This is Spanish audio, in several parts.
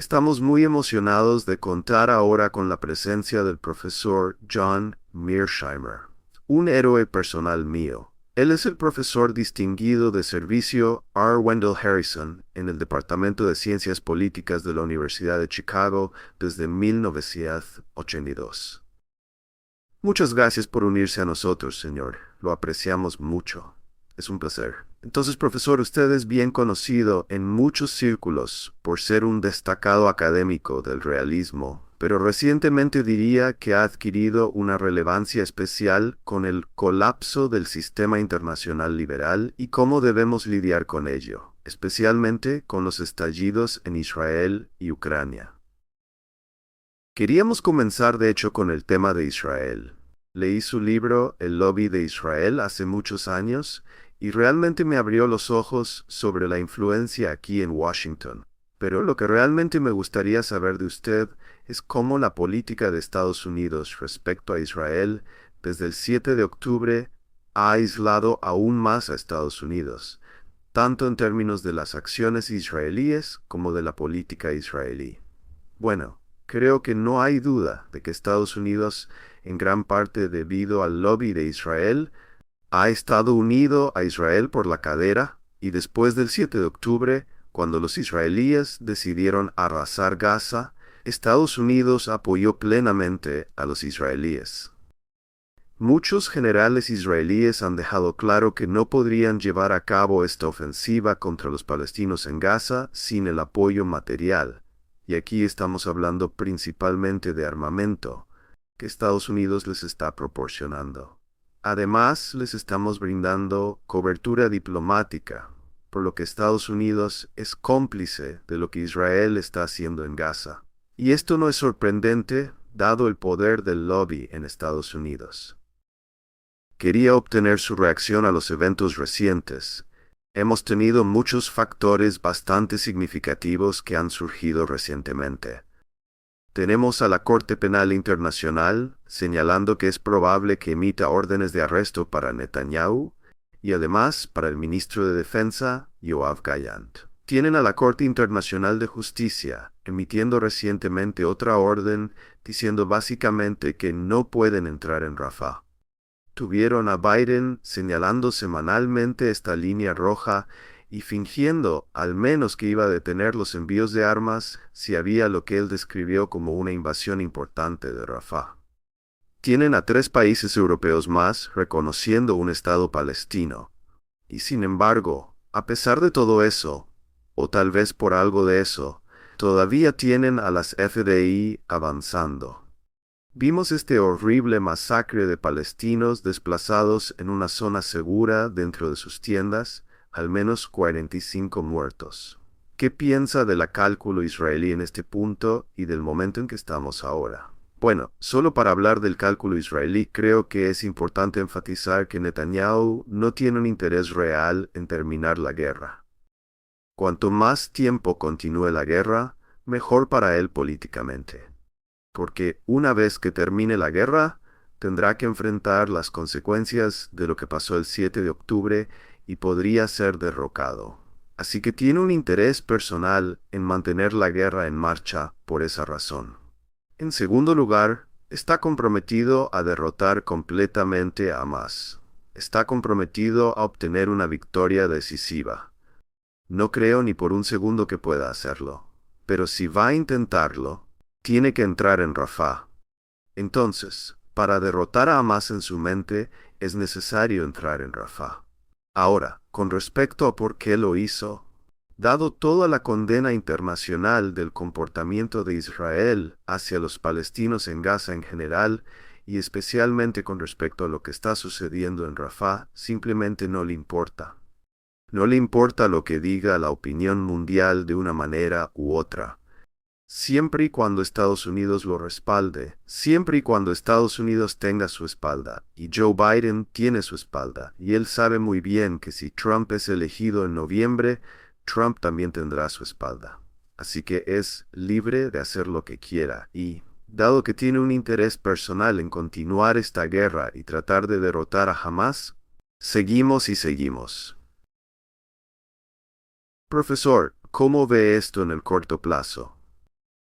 Estamos muy emocionados de contar ahora con la presencia del profesor John Mearsheimer, un héroe personal mío. Él es el profesor distinguido de servicio R. Wendell Harrison en el Departamento de Ciencias Políticas de la Universidad de Chicago desde 1982. Muchas gracias por unirse a nosotros, señor. Lo apreciamos mucho. Es un placer. Entonces, profesor, usted es bien conocido en muchos círculos por ser un destacado académico del realismo, pero recientemente diría que ha adquirido una relevancia especial con el colapso del sistema internacional liberal y cómo debemos lidiar con ello, especialmente con los estallidos en Israel y Ucrania. Queríamos comenzar de hecho con el tema de Israel. Leí su libro El lobby de Israel hace muchos años y realmente me abrió los ojos sobre la influencia aquí en Washington. Pero lo que realmente me gustaría saber de usted es cómo la política de Estados Unidos respecto a Israel desde el 7 de octubre ha aislado aún más a Estados Unidos, tanto en términos de las acciones israelíes como de la política israelí. Bueno, creo que no hay duda de que Estados Unidos, en gran parte debido al lobby de Israel, ha estado unido a Israel por la cadera, y después del 7 de octubre, cuando los israelíes decidieron arrasar Gaza, Estados Unidos apoyó plenamente a los israelíes. Muchos generales israelíes han dejado claro que no podrían llevar a cabo esta ofensiva contra los palestinos en Gaza sin el apoyo material, y aquí estamos hablando principalmente de armamento, que Estados Unidos les está proporcionando. Además, les estamos brindando cobertura diplomática, por lo que Estados Unidos es cómplice de lo que Israel está haciendo en Gaza. Y esto no es sorprendente, dado el poder del lobby en Estados Unidos. Quería obtener su reacción a los eventos recientes. Hemos tenido muchos factores bastante significativos que han surgido recientemente. Tenemos a la Corte Penal Internacional señalando que es probable que emita órdenes de arresto para Netanyahu y además para el ministro de Defensa, Yoav Gallant. Tienen a la Corte Internacional de Justicia emitiendo recientemente otra orden diciendo básicamente que no pueden entrar en Rafah. Tuvieron a Biden señalando semanalmente esta línea roja y fingiendo al menos que iba a detener los envíos de armas si había lo que él describió como una invasión importante de Rafah. Tienen a 3 países europeos más reconociendo un Estado palestino. Y sin embargo, a pesar de todo eso, o tal vez por algo de eso, todavía tienen a las FDI avanzando. Vimos este horrible masacre de palestinos desplazados en una zona segura dentro de sus tiendas, al menos 45 muertos. ¿Qué piensa del cálculo israelí en este punto y del momento en que estamos ahora? Bueno, solo para hablar del cálculo israelí, creo que es importante enfatizar que Netanyahu no tiene un interés real en terminar la guerra. Cuanto más tiempo continúe la guerra, mejor para él políticamente. Porque una vez que termine la guerra, tendrá que enfrentar las consecuencias de lo que pasó el 7 de octubre y podría ser derrocado. Así que tiene un interés personal en mantener la guerra en marcha por esa razón. En segundo lugar, está comprometido a derrotar completamente a Hamas. Está comprometido a obtener una victoria decisiva. No creo ni por un segundo que pueda hacerlo. Pero si va a intentarlo, tiene que entrar en Rafah. Entonces, para derrotar a Hamas en su mente, es necesario entrar en Rafah. Ahora, con respecto a por qué lo hizo, dado toda la condena internacional del comportamiento de Israel hacia los palestinos en Gaza en general, y especialmente con respecto a lo que está sucediendo en Rafah, simplemente no le importa. No le importa lo que diga la opinión mundial de una manera u otra. Siempre y cuando Estados Unidos lo respalde, siempre y cuando Estados Unidos tenga su espalda, y Joe Biden tiene su espalda, y él sabe muy bien que si Trump es elegido en noviembre, Trump también tendrá su espalda. Así que es libre de hacer lo que quiera, y, dado que tiene un interés personal en continuar esta guerra y tratar de derrotar a Hamas, seguimos y seguimos. Profesor, ¿cómo ve esto en el corto plazo?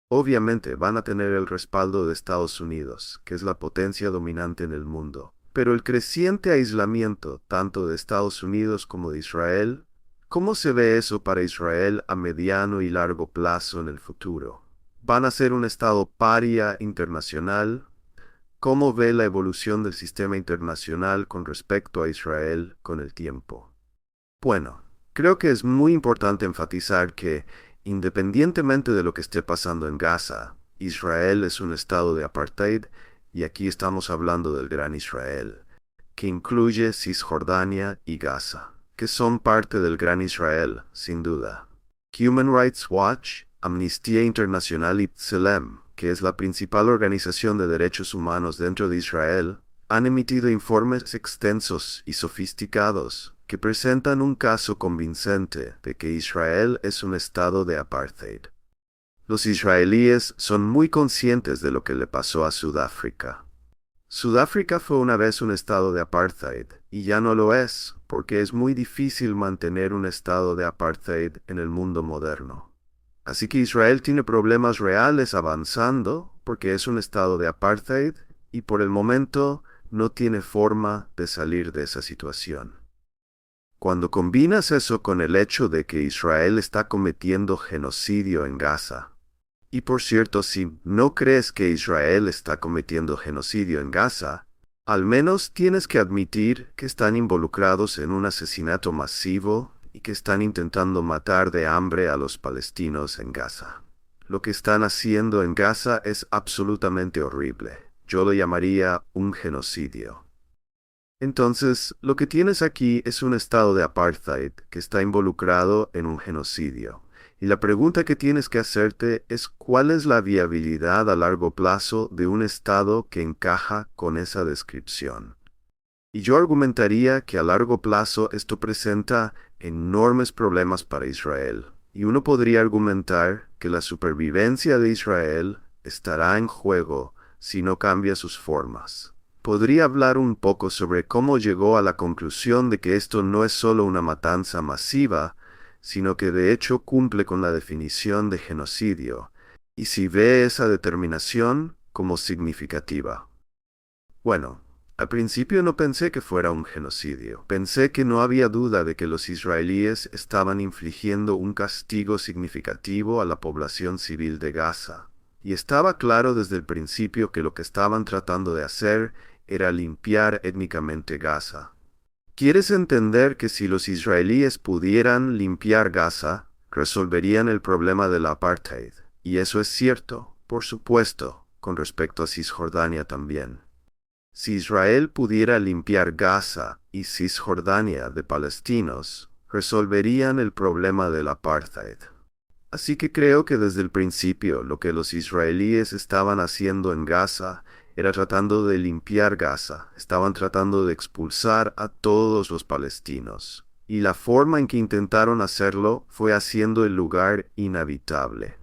Obviamente van a tener el respaldo de Estados Unidos, que es la potencia dominante en el mundo. Pero el creciente aislamiento, tanto de Estados Unidos como de Israel, ¿cómo se ve eso para Israel a mediano y largo plazo en el futuro? ¿Van a ser un estado paria internacional? ¿Cómo ve la evolución del sistema internacional con respecto a Israel con el tiempo? Bueno, creo que es muy importante enfatizar que, independientemente de lo que esté pasando en Gaza, Israel es un estado de apartheid y aquí estamos hablando del Gran Israel, que incluye Cisjordania y Gaza, que son parte del Gran Israel, sin duda. Human Rights Watch, Amnistía Internacional y Tselem, que es la principal organización de derechos humanos dentro de Israel, han emitido informes extensos y sofisticados que presentan un caso convincente de que Israel es un estado de apartheid. Los israelíes son muy conscientes de lo que le pasó a Sudáfrica. Sudáfrica fue una vez un estado de apartheid, y ya no lo es, porque es muy difícil mantener un estado de apartheid en el mundo moderno. Así que Israel tiene problemas reales avanzando, porque es un estado de apartheid, y por el momento no tiene forma de salir de esa situación. Cuando combinas eso con el hecho de que Israel está cometiendo genocidio en Gaza, y por cierto, si no crees que Israel está cometiendo genocidio en Gaza, al menos tienes que admitir que están involucrados en un asesinato masivo y que están intentando matar de hambre a los palestinos en Gaza. Lo que están haciendo en Gaza es absolutamente horrible. Yo lo llamaría un genocidio. Entonces, lo que tienes aquí es un estado de apartheid que está involucrado en un genocidio. Y la pregunta que tienes que hacerte es ¿cuál es la viabilidad a largo plazo de un estado que encaja con esa descripción? Y yo argumentaría que a largo plazo esto presenta enormes problemas para Israel. Y uno podría argumentar que la supervivencia de Israel estará en juego si no cambia sus formas. Podría hablar un poco sobre cómo llegó a la conclusión de que esto no es solo una matanza masiva, sino que de hecho cumple con la definición de genocidio, y si ve esa determinación como significativa. Bueno, al principio no pensé que fuera un genocidio. Pensé que no había duda de que los israelíes estaban infligiendo un castigo significativo a la población civil de Gaza. Y estaba claro desde el principio que lo que estaban tratando de hacer era limpiar étnicamente Gaza. ¿Quieres entender que si los israelíes pudieran limpiar Gaza, resolverían el problema del apartheid? Y eso es cierto, por supuesto, con respecto a Cisjordania también. Si Israel pudiera limpiar Gaza y Cisjordania de palestinos, resolverían el problema del apartheid. Así que creo que desde el principio lo que los israelíes estaban haciendo en Gaza era tratando de limpiar Gaza, estaban tratando de expulsar a todos los palestinos. Y la forma en que intentaron hacerlo fue haciendo el lugar inhabitable.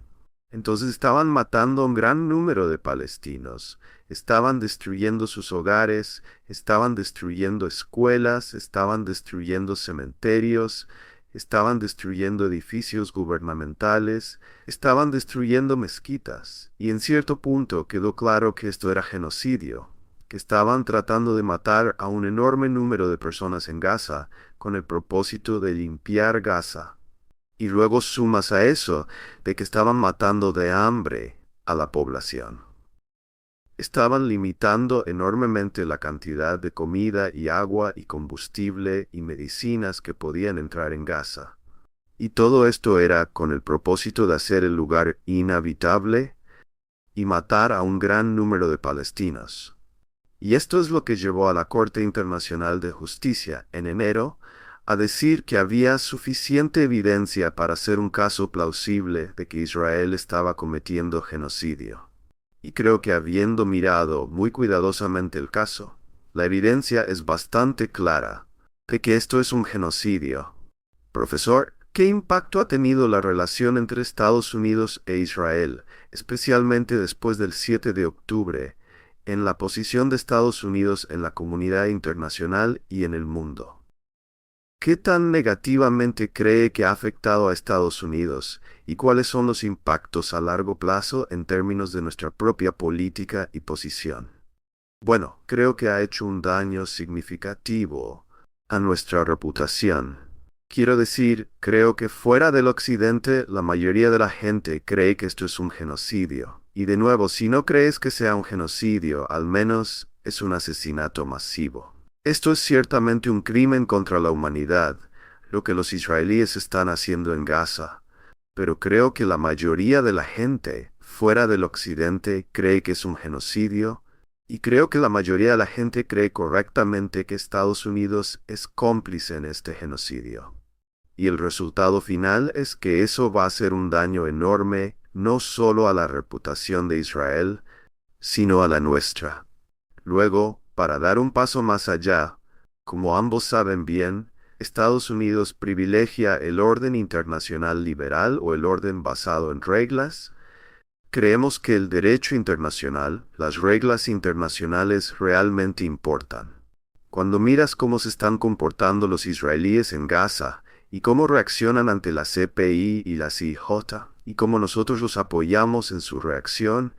Entonces estaban matando a un gran número de palestinos, estaban destruyendo sus hogares, estaban destruyendo escuelas, estaban destruyendo cementerios, estaban destruyendo edificios gubernamentales, estaban destruyendo mezquitas, y en cierto punto quedó claro que esto era genocidio, que estaban tratando de matar a un enorme número de personas en Gaza con el propósito de limpiar Gaza. Y luego sumas a eso de que estaban matando de hambre a la población. Estaban limitando enormemente la cantidad de comida y agua y combustible y medicinas que podían entrar en Gaza. Y todo esto era con el propósito de hacer el lugar inhabitable y matar a un gran número de palestinos. Y esto es lo que llevó a la Corte Internacional de Justicia en enero a decir que había suficiente evidencia para hacer un caso plausible de que Israel estaba cometiendo genocidio. Y creo que habiendo mirado muy cuidadosamente el caso, la evidencia es bastante clara de que esto es un genocidio. Profesor, ¿qué impacto ha tenido la relación entre Estados Unidos e Israel, especialmente después del 7 de octubre, en la posición de Estados Unidos en la comunidad internacional y en el mundo? ¿Qué tan negativamente cree que ha afectado a Estados Unidos y cuáles son los impactos a largo plazo en términos de nuestra propia política y posición? Bueno, creo que ha hecho un daño significativo a nuestra reputación. Quiero decir, creo que fuera del Occidente la mayoría de la gente cree que esto es un genocidio. Y de nuevo, si no crees que sea un genocidio, al menos es un asesinato masivo. Esto es ciertamente un crimen contra la humanidad, lo que los israelíes están haciendo en Gaza. Pero creo que la mayoría de la gente fuera del Occidente cree que es un genocidio, y creo que la mayoría de la gente cree correctamente que Estados Unidos es cómplice en este genocidio. Y el resultado final es que eso va a hacer un daño enorme, no solo a la reputación de Israel, sino a la nuestra. Luego, para dar un paso más allá, como ambos saben bien, Estados Unidos privilegia el orden internacional liberal o el orden basado en reglas. Creemos que el derecho internacional, las reglas internacionales realmente importan. Cuando miras cómo se están comportando los israelíes en Gaza y cómo reaccionan ante la CPI y la CIJ y cómo nosotros los apoyamos en su reacción,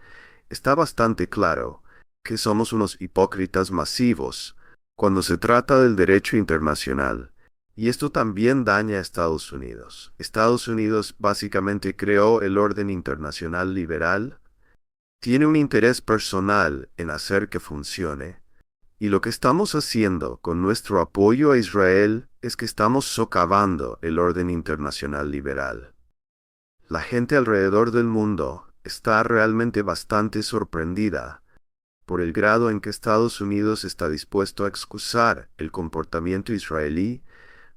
está bastante claro que somos unos hipócritas masivos cuando se trata del derecho internacional. Y esto también daña a Estados Unidos. Estados Unidos básicamente creó el orden internacional liberal, tiene un interés personal en hacer que funcione, y lo que estamos haciendo con nuestro apoyo a Israel es que estamos socavando el orden internacional liberal. La gente alrededor del mundo está realmente bastante sorprendida por el grado en que Estados Unidos está dispuesto a excusar el comportamiento israelí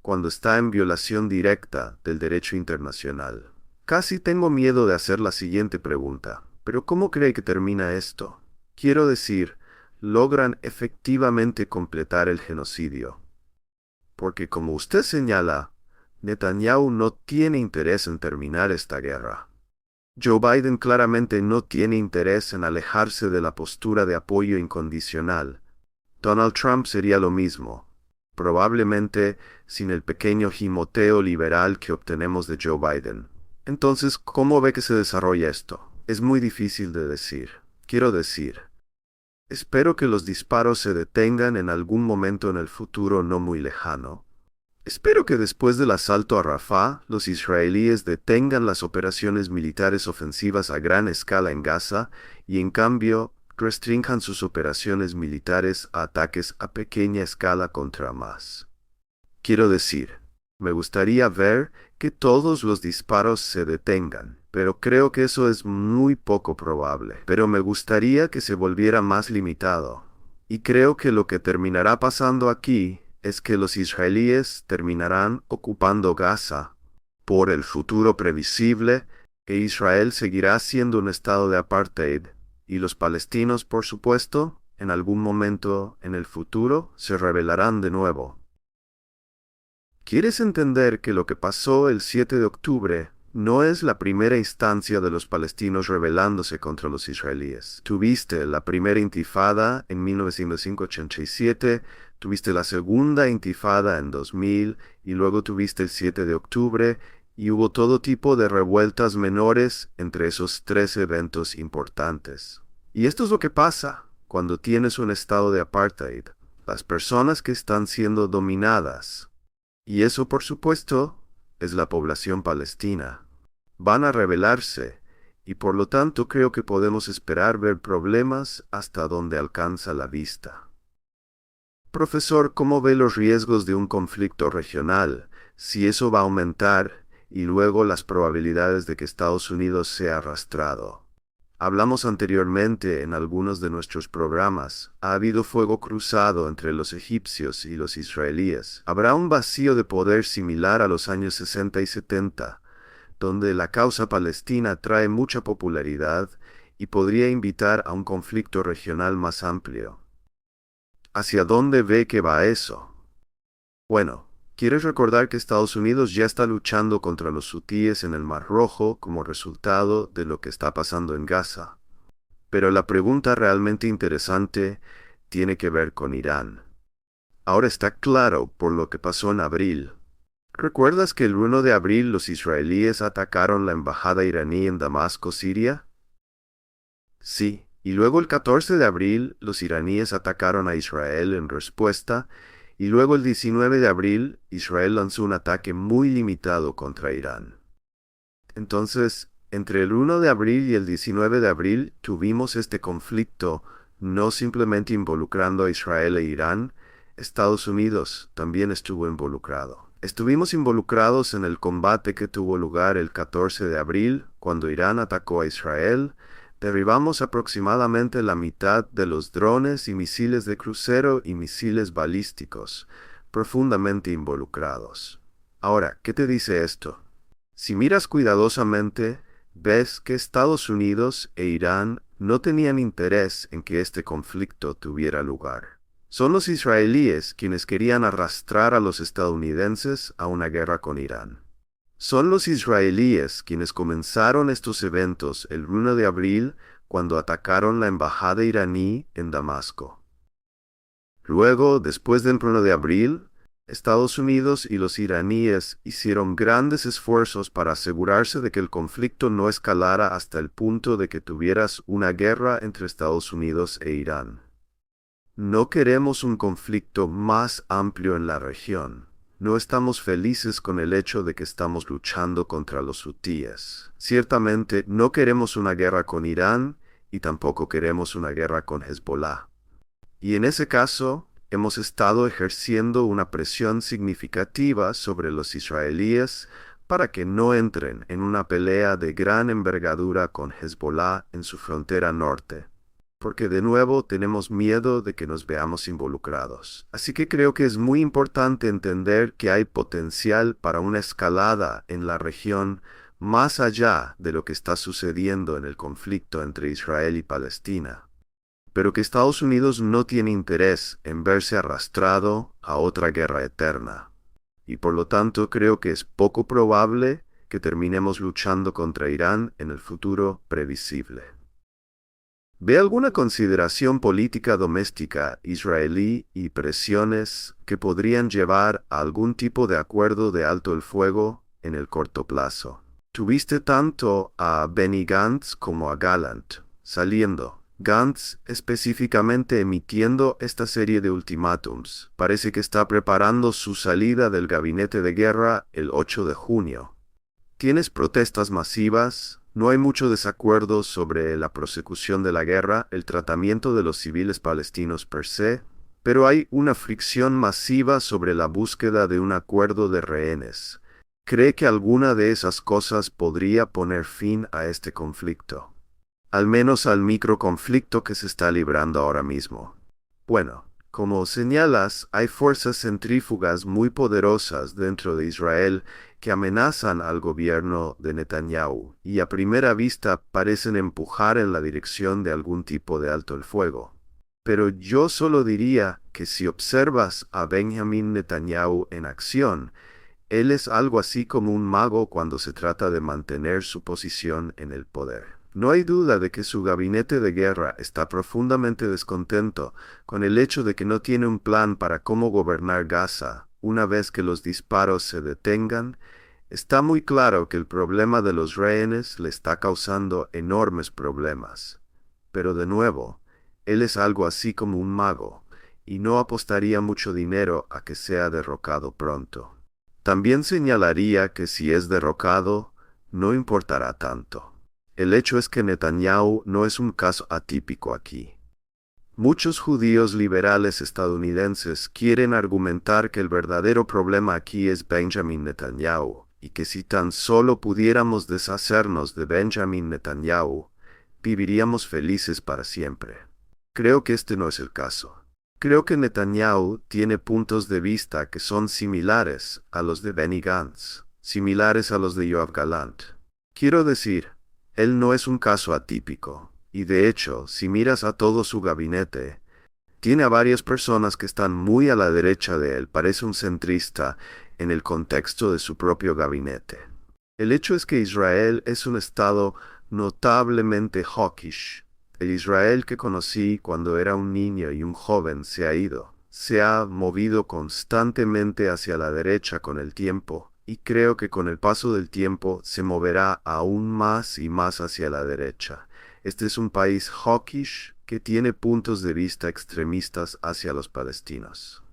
cuando está en violación directa del derecho internacional. Casi tengo miedo de hacer la siguiente pregunta, pero ¿cómo cree que termina esto? Quiero decir, ¿logran efectivamente completar el genocidio? Porque como usted señala, Netanyahu no tiene interés en terminar esta guerra. Joe Biden claramente no tiene interés en alejarse de la postura de apoyo incondicional. Donald Trump sería lo mismo, probablemente sin el pequeño gimoteo liberal que obtenemos de Joe Biden. Entonces, ¿cómo ve que se desarrolla esto? Es muy difícil de decir. Quiero decir, espero que los disparos se detengan en algún momento en el futuro no muy lejano. Espero que después del asalto a Rafah, los israelíes detengan las operaciones militares ofensivas a gran escala en Gaza y en cambio restrinjan sus operaciones militares a ataques a pequeña escala contra Hamas. Quiero decir, me gustaría ver que todos los disparos se detengan, pero creo que eso es muy poco probable. Pero me gustaría que se volviera más limitado. Y creo que lo que terminará pasando aquí es que los israelíes terminarán ocupando Gaza por el futuro previsible que Israel seguirá siendo un estado de apartheid y los palestinos, por supuesto, en algún momento en el futuro se rebelarán de nuevo. ¿Quieres entender que lo que pasó el 7 de octubre no es la primera instancia de los palestinos rebelándose contra los israelíes? Tuviste la primera intifada en 1987, tuviste la segunda intifada en 2000 y luego tuviste el 7 de octubre y hubo todo tipo de revueltas menores entre esos tres eventos importantes. Y esto es lo que pasa cuando tienes un estado de apartheid. Las personas que están siendo dominadas, y eso por supuesto es la población palestina, van a rebelarse, y por lo tanto creo que podemos esperar ver problemas hasta donde alcanza la vista. Profesor, ¿cómo ve los riesgos de un conflicto regional, si eso va a aumentar, y luego las probabilidades de que Estados Unidos sea arrastrado? Hablamos anteriormente en algunos de nuestros programas, ha habido fuego cruzado entre los egipcios y los israelíes. Habrá un vacío de poder similar a los años 60 y 70, donde la causa palestina trae mucha popularidad y podría invitar a un conflicto regional más amplio. ¿Hacia dónde ve que va eso? Bueno, ¿quieres recordar que Estados Unidos ya está luchando contra los hutíes en el Mar Rojo como resultado de lo que está pasando en Gaza? Pero la pregunta realmente interesante tiene que ver con Irán. Ahora está claro por lo que pasó en abril, ¿Recuerdas que el 1 de abril los israelíes atacaron la embajada iraní en Damasco, Siria? Sí, y luego el 14 de abril los iraníes atacaron a Israel en respuesta, y luego el 19 de abril Israel lanzó un ataque muy limitado contra Irán. Entonces, entre el 1 de abril y el 19 de abril tuvimos este conflicto, no simplemente involucrando a Israel e Irán, Estados Unidos también estuvo involucrado. Estuvimos involucrados en el combate que tuvo lugar el 14 de abril, cuando Irán atacó a Israel. Derribamos aproximadamente la mitad de los drones y misiles de crucero y misiles balísticos, profundamente involucrados. Ahora, ¿qué te dice esto? Si miras cuidadosamente, ves que Estados Unidos e Irán no tenían interés en que este conflicto tuviera lugar. Son los israelíes quienes querían arrastrar a los estadounidenses a una guerra con Irán. Son los israelíes quienes comenzaron estos eventos el 1 de abril cuando atacaron la embajada iraní en Damasco. Luego, después del 1 de abril, Estados Unidos y los iraníes hicieron grandes esfuerzos para asegurarse de que el conflicto no escalara hasta el punto de que tuvieras una guerra entre Estados Unidos e Irán. No queremos un conflicto más amplio en la región. No estamos felices con el hecho de que estamos luchando contra los hutíes. Ciertamente no queremos una guerra con Irán y tampoco queremos una guerra con Hezbollah. Y en ese caso, hemos estado ejerciendo una presión significativa sobre los israelíes para que no entren en una pelea de gran envergadura con Hezbollah en su frontera norte, porque de nuevo tenemos miedo de que nos veamos involucrados. Así que creo que es muy importante entender que hay potencial para una escalada en la región más allá de lo que está sucediendo en el conflicto entre Israel y Palestina, pero que Estados Unidos no tiene interés en verse arrastrado a otra guerra eterna. Y por lo tanto creo que es poco probable que terminemos luchando contra Irán en el futuro previsible. ¿Ve alguna consideración política doméstica israelí y presiones que podrían llevar a algún tipo de acuerdo de alto el fuego en el corto plazo? Tuviste tanto a Benny Gantz como a Gallant saliendo. Gantz específicamente emitiendo esta serie de ultimátums. Parece que está preparando su salida del gabinete de guerra el 8 de junio. Tienes protestas masivas, no hay mucho desacuerdo sobre la prosecución de la guerra, el tratamiento de los civiles palestinos per se, pero hay una fricción masiva sobre la búsqueda de un acuerdo de rehenes. ¿Cree que alguna de esas cosas podría poner fin a este conflicto? Al menos al microconflicto que se está librando ahora mismo. Bueno, como señalas, hay fuerzas centrífugas muy poderosas dentro de Israel que amenazan al gobierno de Netanyahu y a primera vista parecen empujar en la dirección de algún tipo de alto el fuego. Pero yo solo diría que si observas a Benjamin Netanyahu en acción, él es algo así como un mago cuando se trata de mantener su posición en el poder. No hay duda de que su gabinete de guerra está profundamente descontento con el hecho de que no tiene un plan para cómo gobernar Gaza una vez que los disparos se detengan. Está muy claro que el problema de los rehenes le está causando enormes problemas. Pero de nuevo, él es algo así como un mago, y no apostaría mucho dinero a que sea derrocado pronto. También señalaría que si es derrocado, no importará tanto. El hecho es que Netanyahu no es un caso atípico aquí. Muchos judíos liberales estadounidenses quieren argumentar que el verdadero problema aquí es Benjamin Netanyahu, y que si tan solo pudiéramos deshacernos de Benjamin Netanyahu, viviríamos felices para siempre. Creo que este no es el caso. Creo que Netanyahu tiene puntos de vista que son similares a los de Benny Gantz, similares a los de Yoav Gallant. Quiero decir, él no es un caso atípico, y de hecho, si miras a todo su gabinete, tiene a varias personas que están muy a la derecha de él, parece un centrista en el contexto de su propio gabinete. El hecho es que Israel es un estado notablemente hawkish. El Israel que conocí cuando era un niño y un joven se ha ido. se ha movido constantemente hacia la derecha con el tiempo, y creo que con el paso del tiempo se moverá aún más y más hacia la derecha. Este es un país hawkish que tiene puntos de vista extremistas hacia los palestinos.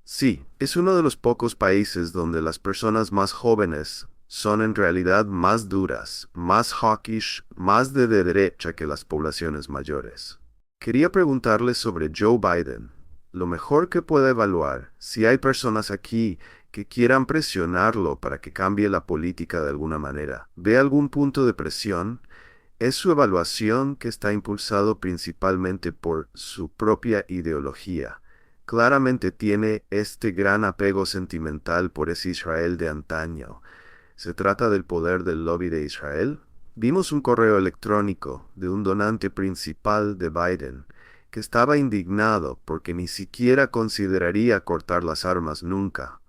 Sí, es uno de los pocos países donde las personas más jóvenes son en realidad más duras, más hawkish, más de derecha que las poblaciones mayores. Quería preguntarle sobre Joe Biden. Lo mejor que pueda evaluar, si hay personas aquí que quieran presionarlo para que cambie la política de alguna manera, ¿ve algún punto de presión? ¿Es su evaluación que está impulsado principalmente por su propia ideología? Claramente tiene este gran apego sentimental por ese Israel de antaño. ¿Se trata del poder del lobby de Israel? Vimos un correo electrónico de un donante principal de Biden que estaba indignado porque ni siquiera consideraría cortar las armas nunca.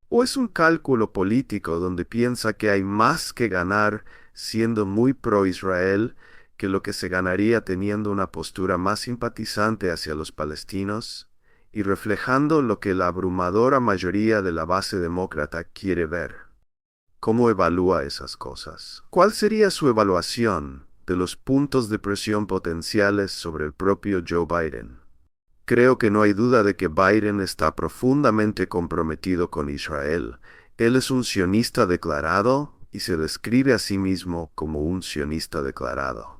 ¿O es un cálculo político donde piensa que hay más que ganar siendo muy pro-Israel que lo que se ganaría teniendo una postura más simpatizante hacia los palestinos y reflejando lo que la abrumadora mayoría de la base demócrata quiere ver? ¿Cómo evalúa esas cosas? ¿Cuál sería su evaluación de los puntos de presión potenciales sobre el propio Joe Biden? Creo que no hay duda de que Biden está profundamente comprometido con Israel. Él es un sionista declarado y se describe a sí mismo como un sionista declarado.